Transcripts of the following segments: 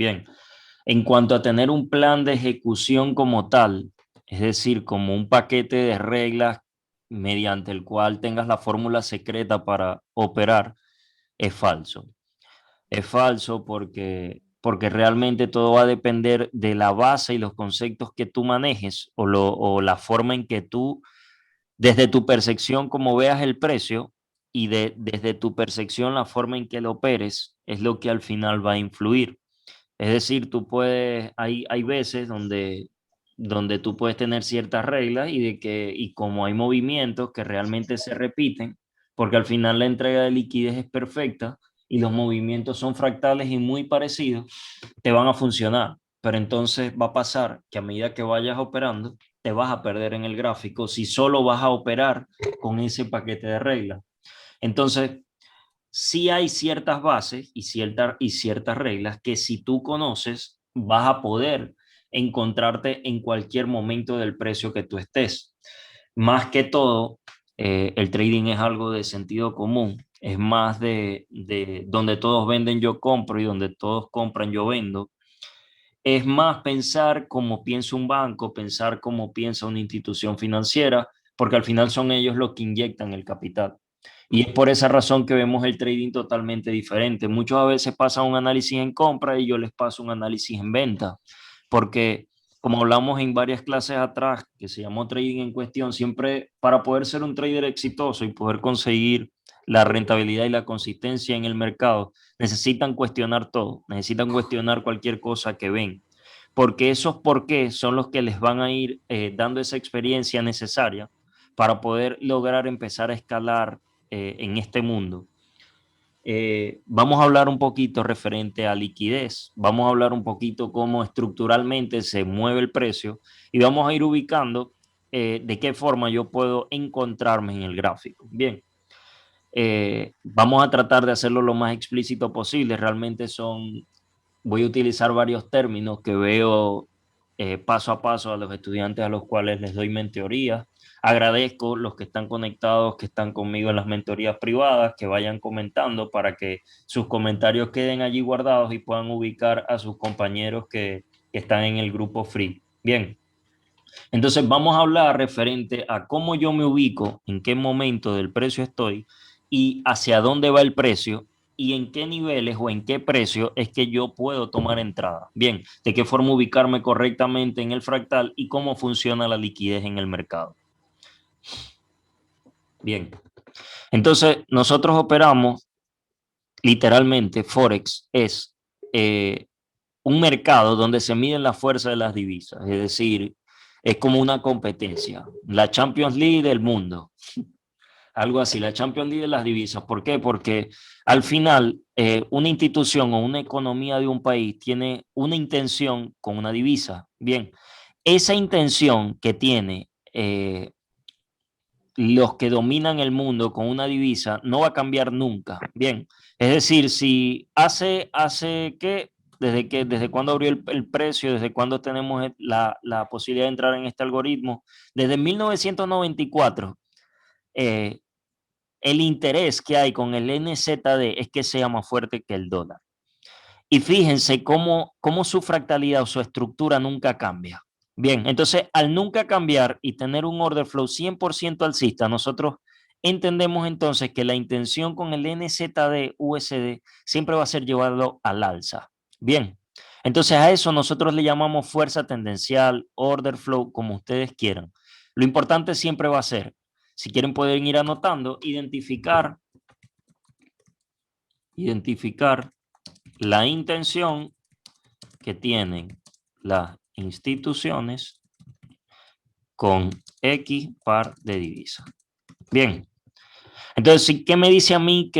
Bien, en cuanto a tener un plan de ejecución como tal, es decir, como un paquete de reglas mediante el cual tengas la fórmula secreta para operar, es falso. Es falso porque realmente todo va a depender de la base y los conceptos que tú manejes o la forma en que tú, desde tu percepción, como veas el precio y desde tu percepción, la forma en que lo operes, es lo que al final va a influir. Es decir, hay veces donde tú puedes tener ciertas reglas y como hay movimientos que realmente se repiten, porque al final la entrega de liquidez es perfecta y los movimientos son fractales y muy parecidos, te van a funcionar. Pero entonces va a pasar que a medida que vayas operando, te vas a perder en el gráfico si solo vas a operar con ese paquete de reglas. Entonces, sí hay ciertas bases y ciertas reglas que si tú conoces, vas a poder encontrarte en cualquier momento del precio que tú estés. Más que todo, el trading es algo de sentido común, es más de donde todos venden yo compro y donde todos compran yo vendo. Es más pensar como piensa un banco, pensar como piensa una institución financiera, porque al final son ellos los que inyectan el capital. Y es por esa razón que vemos el trading totalmente diferente. Muchos a veces pasan un análisis en compra y yo les paso un análisis en venta, porque como hablamos en varias clases atrás, que se llamó trading en cuestión, siempre para poder ser un trader exitoso y poder conseguir la rentabilidad y la consistencia en el mercado, necesitan cuestionar todo, necesitan cuestionar cualquier cosa que ven, porque esos por qué son los que les van a ir dando esa experiencia necesaria para poder lograr empezar a escalar en este mundo. Vamos a hablar un poquito referente a liquidez, vamos a hablar un poquito cómo estructuralmente se mueve el precio y vamos a ir ubicando de qué forma yo puedo encontrarme en el gráfico. Bien, vamos a tratar de hacerlo lo más explícito posible. Realmente voy a utilizar varios términos que veo paso a paso a los estudiantes a los cuales les doy mentoría. Agradezco los que están conectados, que están conmigo en las mentorías privadas, que vayan comentando para que sus comentarios queden allí guardados y puedan ubicar a sus compañeros que están en el grupo free. Bien, entonces vamos a hablar referente a cómo yo me ubico, en qué momento del precio estoy y hacia dónde va el precio y en qué niveles o en qué precio es que yo puedo tomar entrada. Bien, de qué forma ubicarme correctamente en el fractal y cómo funciona la liquidez en el mercado. Bien, entonces nosotros operamos literalmente, Forex es un mercado donde se miden la fuerza de las divisas, es decir, es como una competencia, la Champions League del mundo, algo así, la Champions League de las divisas. ¿Por qué? Porque al final una institución o una economía de un país tiene una intención con una divisa. Bien, esa intención que tiene los que dominan el mundo con una divisa no va a cambiar nunca. Bien, es decir, si hace desde cuándo abrió el precio, desde cuándo tenemos la posibilidad de entrar en este algoritmo, desde 1994, eh, el interés que hay con el NZD es que sea más fuerte que el dólar. Y fíjense cómo su fractalidad o su estructura nunca cambia. Bien, entonces al nunca cambiar y tener un order flow 100% alcista, nosotros entendemos entonces que la intención con el NZD USD siempre va a ser llevarlo al alza. Bien, entonces a eso nosotros le llamamos fuerza tendencial, order flow, como ustedes quieran. Lo importante siempre va a ser, si quieren pueden ir anotando, identificar la intención que tienen las instituciones con X par de divisas. Bien, entonces, ¿qué me dice a mí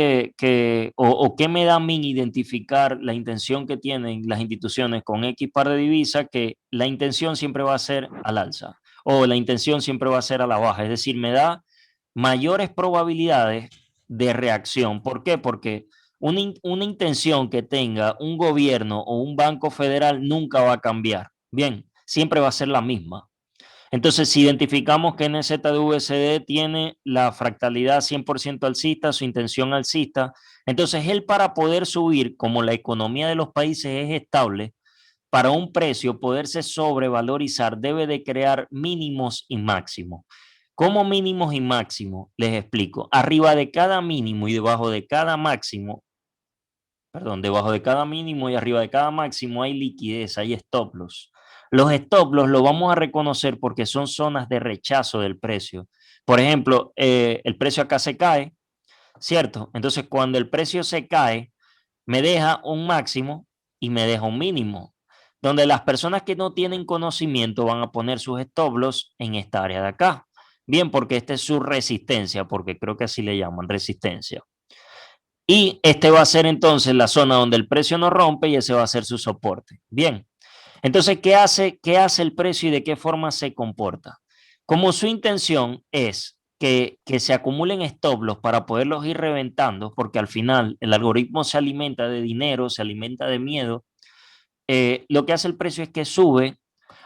o qué me da a mí identificar la intención que tienen las instituciones con X par de divisas? Que la intención siempre va a ser al alza o la intención siempre va a ser a la baja. Es decir, me da mayores probabilidades de reacción. ¿Por qué? Porque una intención que tenga un gobierno o un banco federal nunca va a cambiar. Bien, siempre va a ser la misma. Entonces, si identificamos que NZWCD tiene la fractalidad 100% alcista, su intención alcista, entonces él para poder subir, como la economía de los países es estable, para un precio poderse sobrevalorizar debe de crear mínimos y máximos. ¿Cómo mínimos y máximos? Les explico. Arriba de cada mínimo y debajo de cada máximo, perdón, debajo de cada mínimo y arriba de cada máximo hay liquidez, hay stop loss. Los stop loss lo vamos a reconocer porque son zonas de rechazo del precio. Por ejemplo, el precio acá se cae, ¿cierto? Entonces, cuando el precio se cae, me deja un máximo y me deja un mínimo, donde las personas que no tienen conocimiento van a poner sus stop loss en esta área de acá. Bien, porque esta es su resistencia, porque creo que así le llaman resistencia. Y este va a ser entonces la zona donde el precio no rompe y ese va a ser su soporte. Bien, entonces, qué hace el precio y de qué forma se comporta? Como su intención es que se acumulen stop loss para poderlos ir reventando, porque al final el algoritmo se alimenta de dinero, se alimenta de miedo, lo que hace el precio es que sube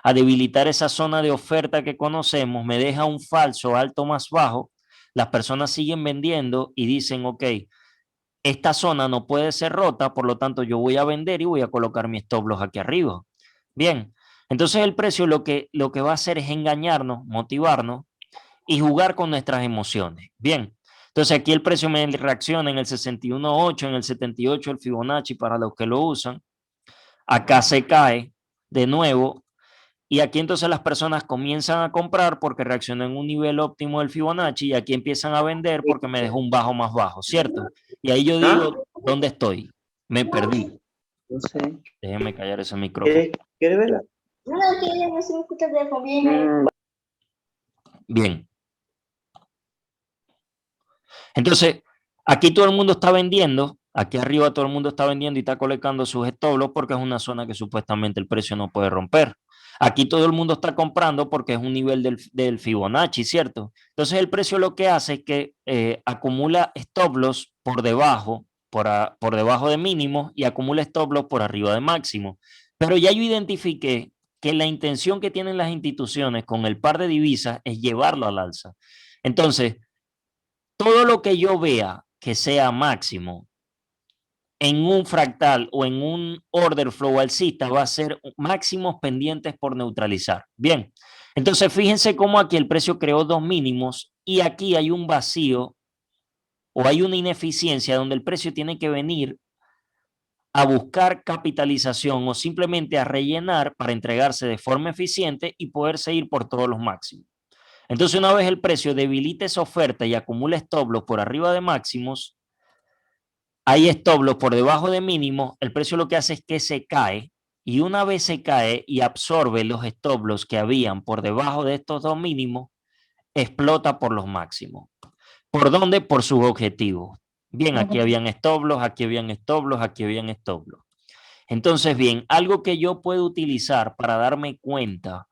a debilitar esa zona de oferta que conocemos, me deja un falso alto más bajo, las personas siguen vendiendo y dicen, ok, esta zona no puede ser rota, por lo tanto yo voy a vender y voy a colocar mi stop loss aquí arriba. Bien, entonces el precio lo que va a hacer es engañarnos, motivarnos y jugar con nuestras emociones. Bien, entonces aquí el precio me reacciona en el 61.8, en el 78 el Fibonacci para los que lo usan. Acá se cae de nuevo y aquí entonces las personas comienzan a comprar porque reaccionan en un nivel óptimo del Fibonacci y aquí empiezan a vender porque me dejó un bajo más bajo, ¿cierto? Y ahí yo ¿Ah? digo, ¿dónde estoy? Me perdí. No sé. Déjenme callar ese micrófono. ¿Quiere verla? No, que no se me escucha bien. Bien. Entonces, aquí todo el mundo está vendiendo, aquí arriba todo el mundo está vendiendo y está colocando sus stop loss porque es una zona que supuestamente el precio no puede romper. Aquí todo el mundo está comprando porque es un nivel del Fibonacci, ¿cierto? Entonces el precio lo que hace es que acumula stop loss por debajo, por debajo de mínimo y acumula stop loss por arriba de máximo. Pero ya yo identifiqué que la intención que tienen las instituciones con el par de divisas es llevarlo al alza. Entonces, todo lo que yo vea que sea máximo en un fractal o en un order flow alcista va a ser máximos pendientes por neutralizar. Bien, entonces fíjense cómo aquí el precio creó dos mínimos y aquí hay un vacío o hay una ineficiencia donde el precio tiene que venir a buscar capitalización o simplemente a rellenar para entregarse de forma eficiente y poder seguir por todos los máximos. Entonces, una vez el precio debilita esa oferta y acumula stop loss por arriba de máximos, hay stop loss por debajo de mínimos, el precio lo que hace es que se cae y una vez se cae y absorbe los stop loss que habían por debajo de estos dos mínimos, explota por los máximos. ¿Por dónde? Por sus objetivos. Bien, aquí habían stop loss, aquí habían stop loss, aquí habían stop loss. Entonces, bien, algo que yo puedo utilizar para darme cuenta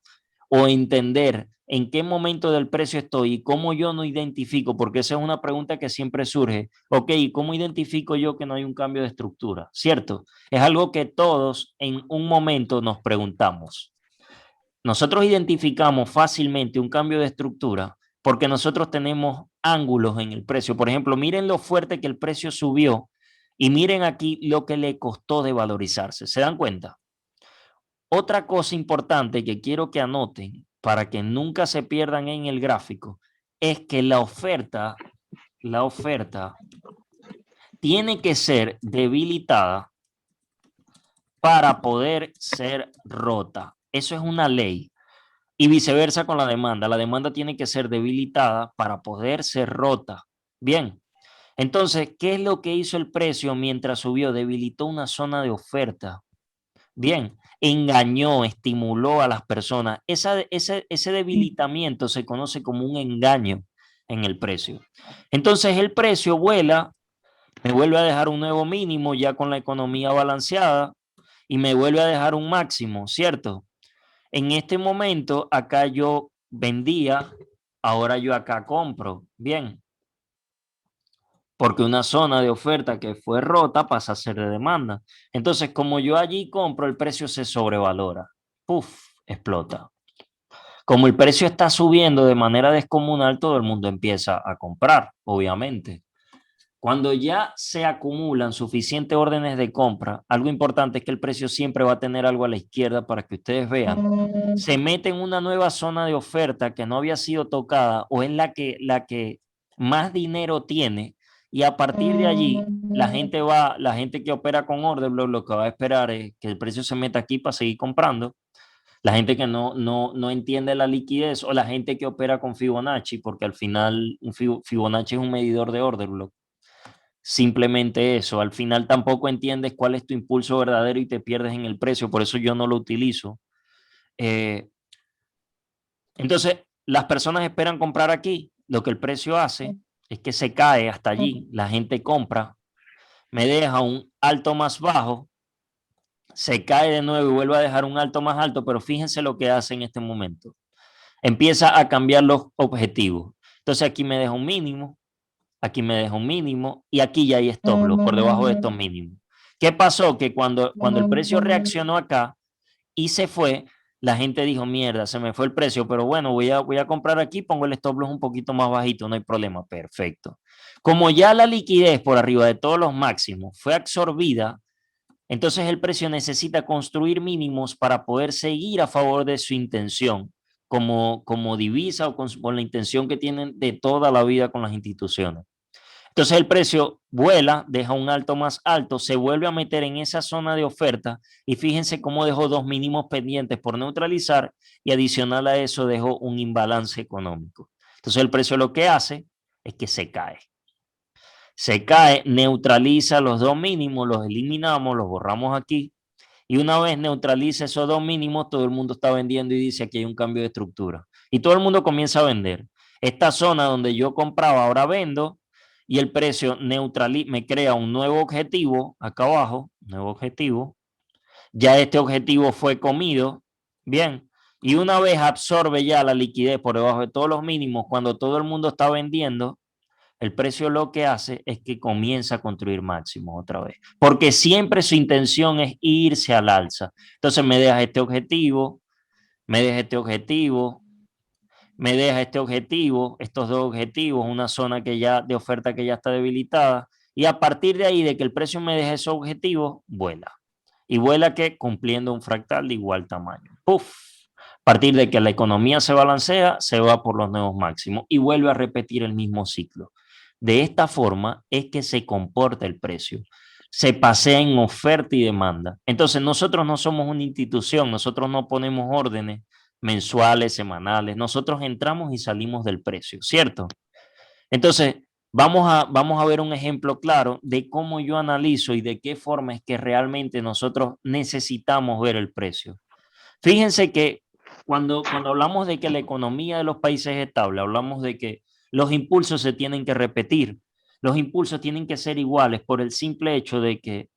o entender en qué momento del precio estoy y cómo yo no identifico, porque esa es una pregunta que siempre surge. Ok, ¿cómo identifico yo que no hay un cambio de estructura? ¿Cierto? Es algo que todos en un momento nos preguntamos. Nosotros identificamos fácilmente un cambio de estructura porque nosotros tenemos ángulos en el precio. Por ejemplo, miren lo fuerte que el precio subió y miren aquí lo que le costó de valorizarse. ¿Se dan cuenta? Otra cosa importante que quiero que anoten para que nunca se pierdan en el gráfico es que la oferta tiene que ser debilitada para poder ser rota. Eso es una ley. Y viceversa con la demanda. La demanda tiene que ser debilitada para poder ser rota. Bien. Entonces, ¿qué es lo que hizo el precio mientras subió? Debilitó una zona de oferta. Bien, engañó, estimuló a las personas. Ese debilitamiento se conoce como un engaño en el precio. Entonces el precio vuela, me vuelve a dejar un nuevo mínimo ya con la economía balanceada y me vuelve a dejar un máximo, ¿cierto? En este momento acá yo vendía, ahora yo acá compro. Bien, porque una zona de oferta que fue rota pasa a ser de demanda. Entonces, como yo allí compro, el precio se sobrevalora. Puf, explota. Como el precio está subiendo de manera descomunal, todo el mundo empieza a comprar, obviamente. Cuando ya se acumulan suficientes órdenes de compra, algo importante es que el precio siempre va a tener algo a la izquierda para que ustedes vean. Se mete en una nueva zona de oferta que no había sido tocada o es la que más dinero tiene, y a partir de allí la gente que opera con order block lo que va a esperar es que el precio se meta aquí para seguir comprando. La gente que no entiende la liquidez, o la gente que opera con Fibonacci, porque al final Fibonacci es un medidor de order block. Simplemente eso, al final tampoco entiendes cuál es tu impulso verdadero y te pierdes en el precio, por eso yo no lo utilizo. Entonces, las personas esperan comprar aquí, lo que el precio hace es que se cae hasta allí, la gente compra, me deja un alto más bajo, se cae de nuevo y vuelve a dejar un alto más alto, pero fíjense lo que hace en este momento. Empieza a cambiar los objetivos. Entonces aquí me deja un mínimo, aquí me deja un mínimo y aquí ya hay stop loss por debajo de estos mínimos. ¿Qué pasó? Que cuando el precio reaccionó acá y se fue, la gente dijo, mierda, se me fue el precio, pero bueno, voy a comprar aquí, pongo el stop loss un poquito más bajito, no hay problema, perfecto. Como ya la liquidez por arriba de todos los máximos fue absorbida, entonces el precio necesita construir mínimos para poder seguir a favor de su intención, como divisa o con la intención que tienen de toda la vida con las instituciones. Entonces el precio vuela, deja un alto más alto, se vuelve a meter en esa zona de oferta y fíjense cómo dejó dos mínimos pendientes por neutralizar, y adicional a eso dejó un imbalance económico. Entonces el precio lo que hace es que se cae. Se cae, neutraliza los dos mínimos, los eliminamos, los borramos aquí, y una vez neutraliza esos dos mínimos, todo el mundo está vendiendo y dice aquí hay un cambio de estructura. Y todo el mundo comienza a vender. Esta zona donde yo compraba, ahora vendo, y el precio me crea un nuevo objetivo acá abajo, nuevo objetivo. Ya este objetivo fue comido, bien, y una vez absorbe ya la liquidez por debajo de todos los mínimos, cuando todo el mundo está vendiendo, el precio lo que hace es que comienza a construir máximos otra vez, porque siempre su intención es irse al alza. Entonces me deja este objetivo, me deja este objetivo, me deja este objetivo, estos dos objetivos, una zona que ya de oferta que ya está debilitada, y a partir de ahí, de que el precio me deje esos objetivos, vuela. Y vuela que cumpliendo un fractal de igual tamaño. ¡Puf! A partir de que la economía se balancea, se va por los nuevos máximos y vuelve a repetir el mismo ciclo. De esta forma es que se comporta el precio. Se pasea en oferta y demanda. Entonces nosotros no somos una institución, nosotros no ponemos órdenes mensuales, semanales, nosotros entramos y salimos del precio, ¿cierto? Entonces, vamos a ver un ejemplo claro de cómo yo analizo y de qué forma es que realmente nosotros necesitamos ver el precio. Fíjense que cuando hablamos de que la economía de los países es estable, hablamos de que los impulsos se tienen que repetir, los impulsos tienen que ser iguales por el simple hecho de que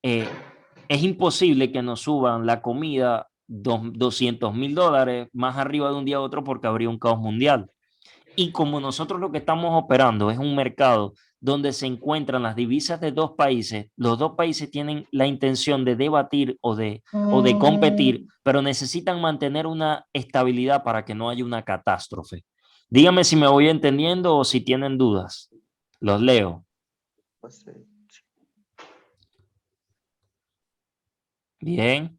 es imposible que nos suban la comida $200,000 más arriba de un día a otro, porque habría un caos mundial. Y como nosotros lo que estamos operando es un mercado donde se encuentran las divisas de dos países, los dos países tienen la intención de debatir o de competir, pero necesitan mantener una estabilidad para que no haya una catástrofe. Dígame si me voy entendiendo o si tienen dudas. Los leo. Bien.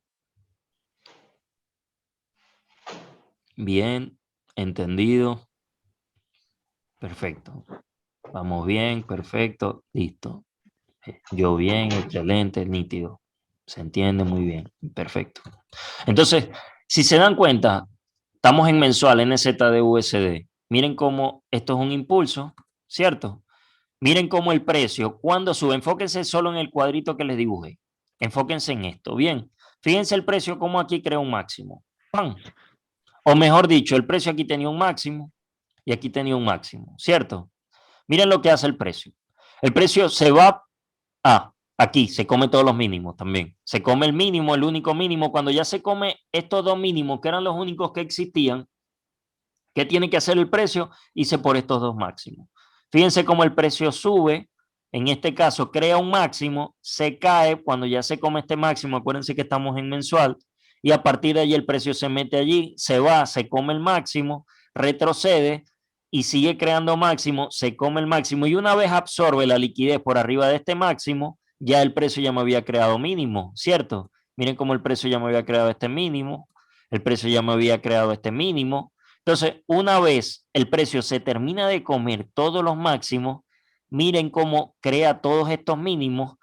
Bien. Entendido. Perfecto. Vamos bien, perfecto, listo. Yo bien, excelente, nítido. Se entiende muy bien, perfecto. Entonces, si se dan cuenta, estamos en mensual NZD-USD. Miren cómo esto es un impulso, ¿cierto? Miren cómo el precio, cuando sube, enfóquense solo en el cuadrito que les dibujé. Enfóquense en esto. Bien, fíjense el precio cómo aquí crea un máximo. ¡Pam! O mejor dicho, el precio aquí tenía un máximo y aquí tenía un máximo, ¿cierto? Miren lo que hace el precio. El precio se va aquí, se come todos los mínimos también. Se come el mínimo, el único mínimo. Cuando ya se come estos dos mínimos, que eran los únicos que existían, ¿qué tiene que hacer el precio? Irse por estos dos máximos. Fíjense cómo el precio sube. En este caso, crea un máximo, se cae cuando ya se come este máximo. Acuérdense que estamos en mensual. y a partir de allí el precio se mete allí, se va, se come el máximo, retrocede y sigue creando máximo, se come el máximo y una vez absorbe la liquidez por arriba de este máximo, ya el precio ya me había creado mínimo, ¿cierto? Miren cómo el precio ya me había creado este mínimo, el precio ya me había creado este mínimo. Entonces, una vez el precio se termina de comer todos los máximos, miren cómo crea todos estos mínimos.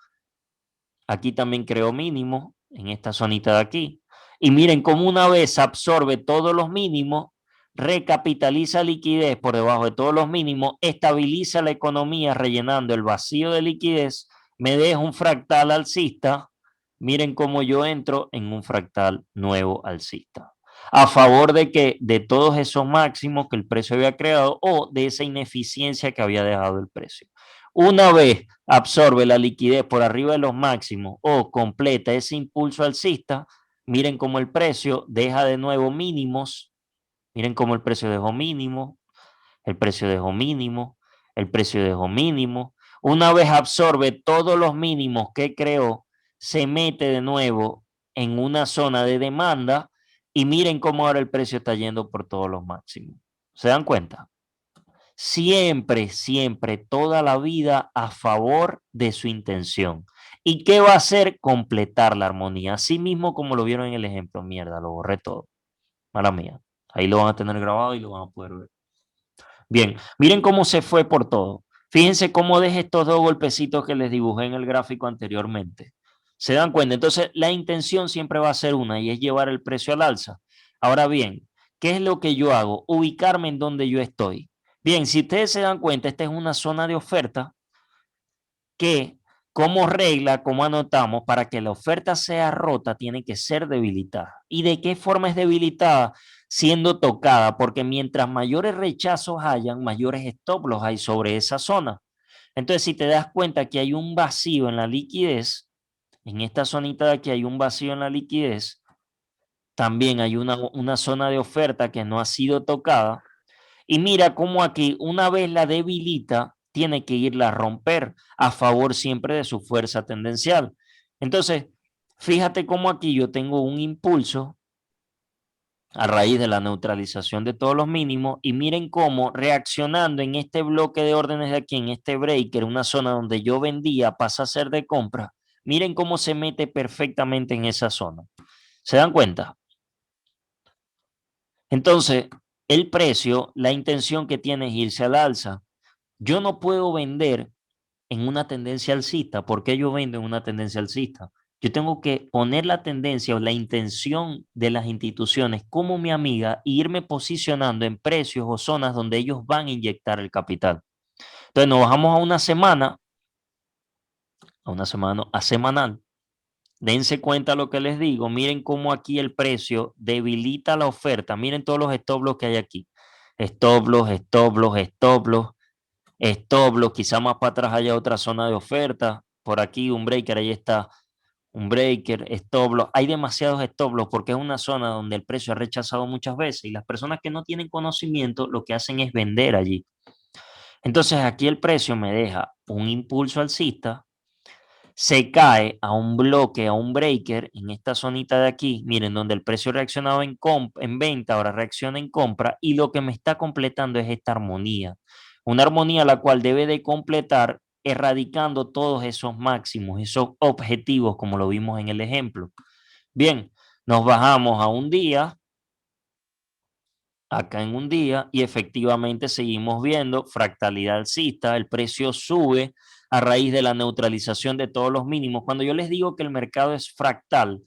Aquí también creó mínimos en esta zonita de aquí. Y miren cómo una vez absorbe todos los mínimos, recapitaliza liquidez por debajo de todos los mínimos, estabiliza la economía rellenando el vacío de liquidez, me deja un fractal alcista. Miren cómo yo entro en un fractal nuevo alcista. A favor de que de todos esos máximos que el precio había creado o de esa ineficiencia que había dejado el precio. Una vez absorbe la liquidez por arriba de los máximos o completa ese impulso alcista, miren cómo el precio deja de nuevo mínimos, miren cómo el precio dejó mínimo, el precio dejó mínimo, el precio dejó mínimo. Una vez absorbe todos los mínimos que creó, se mete de nuevo en una zona de demanda y miren cómo ahora el precio está yendo por todos los máximos. ¿Se dan cuenta? Siempre, siempre, toda la vida a favor de su intención. ¿Y qué va a hacer? Completar la armonía. Así mismo como lo vieron en el ejemplo. Mierda, lo borré todo. Mala mía. Ahí lo van a tener grabado y lo van a poder ver. Bien, miren cómo se fue por todo. Fíjense cómo dejé estos dos golpecitos que les dibujé en el gráfico anteriormente. ¿Se dan cuenta? Entonces, la intención siempre va a ser una y es llevar el precio al alza. Ahora bien, ¿qué es lo que yo hago? Ubicarme en donde yo estoy. Bien, si ustedes se dan cuenta, esta es una zona de oferta que, como regla, como anotamos, para que la oferta sea rota, tiene que ser debilitada. ¿Y de qué forma es debilitada? Siendo tocada, porque mientras mayores rechazos hayan, mayores stop loss hay sobre esa zona. Entonces, si te das cuenta que hay un vacío en la liquidez, en esta zonita de aquí hay un vacío en la liquidez, también hay una zona de oferta que no ha sido tocada, y mira cómo aquí, una vez la debilita, tiene que irla a romper a favor siempre de su fuerza tendencial. Entonces, fíjate cómo aquí yo tengo un impulso a raíz de la neutralización de todos los mínimos y miren cómo reaccionando en este bloque de órdenes de aquí, en este breaker, una zona donde yo vendía pasa a ser de compra, miren cómo se mete perfectamente en esa zona. ¿Se dan cuenta? Entonces, el precio, la intención que tiene es irse al alza. Yo no puedo vender en una tendencia alcista. ¿Por qué yo vendo en una tendencia alcista? Yo tengo que poner la tendencia o la intención de las instituciones como mi amiga e irme posicionando en precios o zonas donde ellos van a inyectar el capital. Entonces nos bajamos a semanal. Dense cuenta lo que les digo. Miren cómo aquí el precio debilita la oferta. Miren todos los stop loss que hay aquí. Stop loss, stop loss, stop loss. Stop loss, quizá más para atrás haya otra zona de oferta. Por aquí un breaker, ahí está un breaker, stop loss. Hay demasiados stop loss porque es una zona donde el precio ha rechazado muchas veces y las personas que no tienen conocimiento lo que hacen es vender allí. Entonces aquí el precio me deja un impulso alcista, se cae a un bloque, a un breaker en esta zonita de aquí, miren, donde el precio reaccionaba en venta, ahora reacciona en compra y lo que me está completando es esta armonía. Una armonía la cual debe de completar erradicando todos esos máximos, esos objetivos como lo vimos en el ejemplo. Bien, nos bajamos a un día, acá en un día y efectivamente seguimos viendo fractalidad alcista, el precio sube a raíz de la neutralización de todos los mínimos. Cuando yo les digo que el mercado es fractal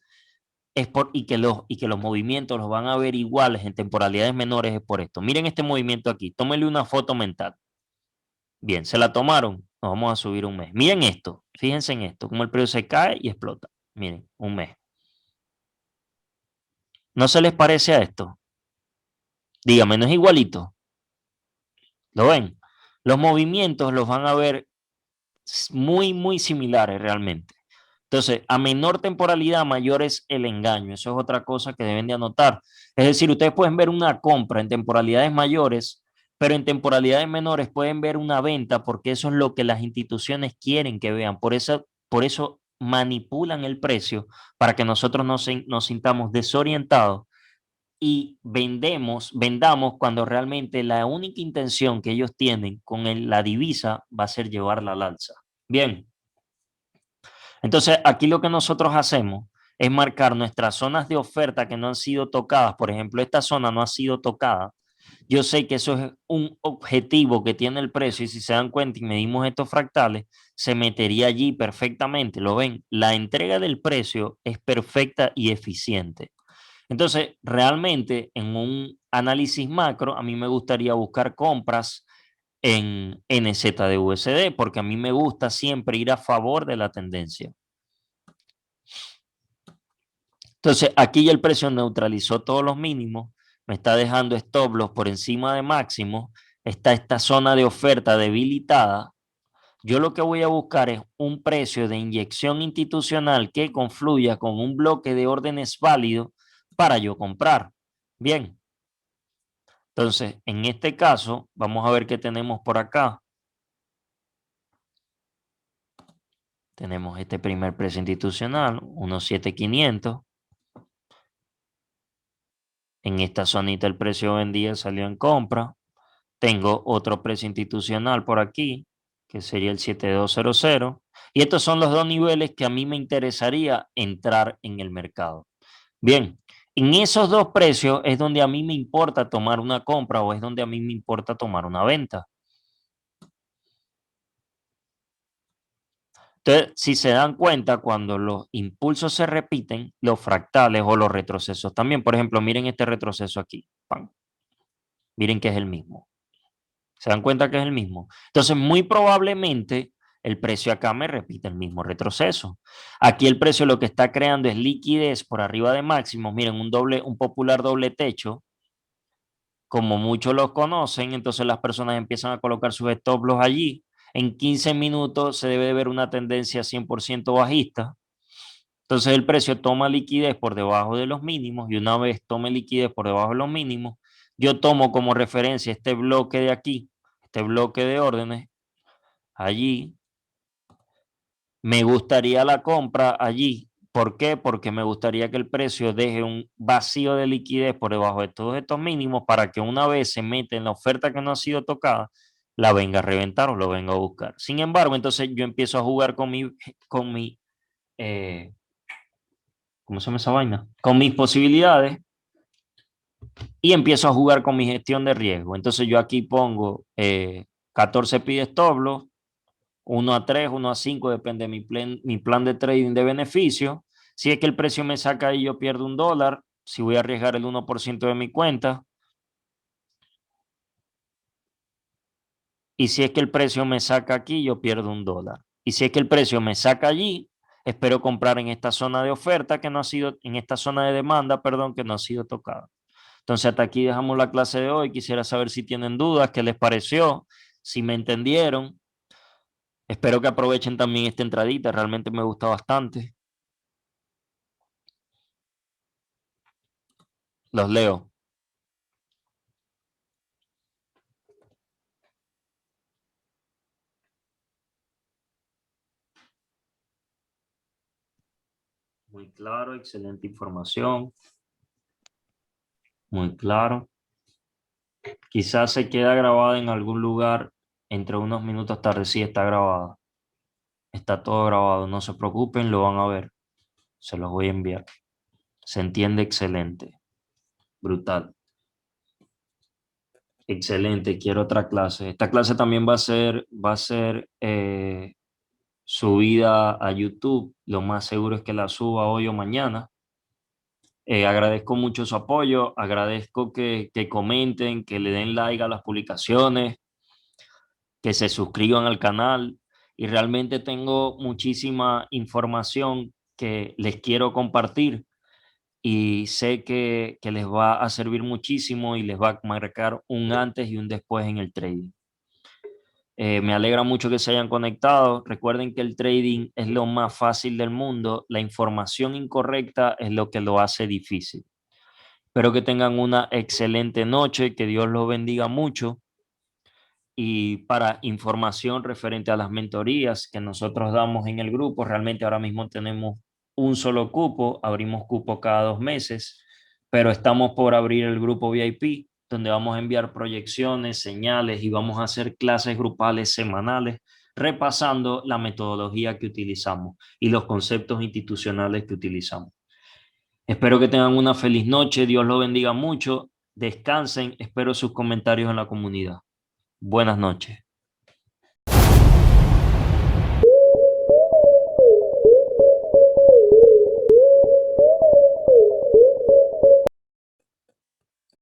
y que los movimientos los van a ver iguales en temporalidades menores es por esto. Miren este movimiento aquí, tómenle una foto mental. Bien, se la tomaron, nos vamos a subir un mes. Miren esto, fíjense en esto, cómo el precio se cae y explota. Miren, un mes. ¿No se les parece a esto? Dígame, ¿no es igualito? ¿Lo ven? Los movimientos los van a ver muy, muy similares realmente. Entonces, a menor temporalidad, mayor es el engaño. Eso es otra cosa que deben de anotar. Es decir, ustedes pueden ver una compra en temporalidades mayores, pero en temporalidades menores pueden ver una venta porque eso es lo que las instituciones quieren que vean. Por eso manipulan el precio para que nosotros nos sintamos desorientados y vendamos cuando realmente la única intención que ellos tienen con la divisa va a ser llevarla al alza. Bien, entonces aquí lo que nosotros hacemos es marcar nuestras zonas de oferta que no han sido tocadas. Por ejemplo, esta zona no ha sido tocada. Yo sé que eso es un objetivo que tiene el precio y si se dan cuenta y medimos estos fractales, se metería allí perfectamente. ¿Lo ven? La entrega del precio es perfecta y eficiente. Entonces, realmente en un análisis macro, a mí me gustaría buscar compras en NZ de USD porque a mí me gusta siempre ir a favor de la tendencia. Entonces, aquí ya el precio neutralizó todos los mínimos, me está dejando stop loss por encima de máximo, está esta zona de oferta debilitada. Yo lo que voy a buscar es un precio de inyección institucional que confluya con un bloque de órdenes válido para yo comprar. Bien, entonces en este caso vamos a ver qué tenemos por acá. Tenemos este primer precio institucional, 17500. En esta zonita el precio vendía salió en compra. Tengo otro precio institucional por aquí, que sería el 7200. Y estos son los dos niveles que a mí me interesaría entrar en el mercado. Bien, en esos dos precios es donde a mí me importa tomar una compra o es donde a mí me importa tomar una venta. Entonces, si se dan cuenta, cuando los impulsos se repiten, los fractales o los retrocesos también. Por ejemplo, miren este retroceso aquí. ¡Pam! Miren que es el mismo. ¿Se dan cuenta que es el mismo? Entonces, muy probablemente el precio acá me repite el mismo retroceso. Aquí el precio lo que está creando es liquidez por arriba de máximo. Miren, un popular doble techo, como muchos los conocen, entonces las personas empiezan a colocar sus stop loss allí. En 15 minutos se debe ver una tendencia 100% bajista. Entonces el precio toma liquidez por debajo de los mínimos y una vez tome liquidez por debajo de los mínimos, yo tomo como referencia este bloque de aquí, este bloque de órdenes, allí. Me gustaría la compra allí. ¿Por qué? Porque me gustaría que el precio deje un vacío de liquidez por debajo de todos estos mínimos para que una vez se mete en la oferta que no ha sido tocada, la venga a reventar o lo venga a buscar. Sin embargo, entonces yo empiezo a jugar con mi ¿cómo se llama esa vaina? Con mis posibilidades y empiezo a jugar con mi gestión de riesgo. Entonces yo aquí pongo 14 pide stop loss, 1 a 3, 1 a 5, depende de mi plan de trading de beneficio. Si es que el precio me saca ahí, yo pierdo $1. Si voy a arriesgar el 1% de mi cuenta. Y si es que el precio me saca aquí, yo pierdo $1. Y si es que el precio me saca allí, espero comprar en esta zona de oferta que no ha sido, en esta zona de demanda, perdón, que no ha sido tocada. Entonces hasta aquí dejamos la clase de hoy. Quisiera saber si tienen dudas, qué les pareció, si me entendieron. Espero que aprovechen también esta entradita, realmente me gusta bastante. Los leo. Muy claro, excelente información. Muy claro. Quizás se queda grabada en algún lugar entre unos minutos tarde. Sí, está grabada. Está todo grabado. No se preocupen, lo van a ver. Se los voy a enviar. Se entiende excelente. Brutal. Excelente. Quiero otra clase. Esta clase también va a ser subida a YouTube. Lo más seguro es que la suba hoy o mañana. Agradezco mucho su apoyo, agradezco que comenten, que le den like a las publicaciones, que se suscriban al canal y realmente tengo muchísima información que les quiero compartir y sé que les va a servir muchísimo y les va a marcar un antes y un después en el trading. Me alegra mucho que se hayan conectado. Recuerden que el trading es lo más fácil del mundo. La información incorrecta es lo que lo hace difícil. Espero que tengan una excelente noche, que Dios los bendiga mucho Y para información referente a las mentorías que nosotros damos en el grupo, realmente ahora mismo tenemos un solo cupo, abrimos cupo cada 2 meses, pero estamos por abrir el grupo VIP, donde vamos a enviar proyecciones, señales y vamos a hacer clases grupales semanales, repasando la metodología que utilizamos y los conceptos institucionales que utilizamos. Espero que tengan una feliz noche, Dios los bendiga mucho, descansen, espero sus comentarios en la comunidad. Buenas noches.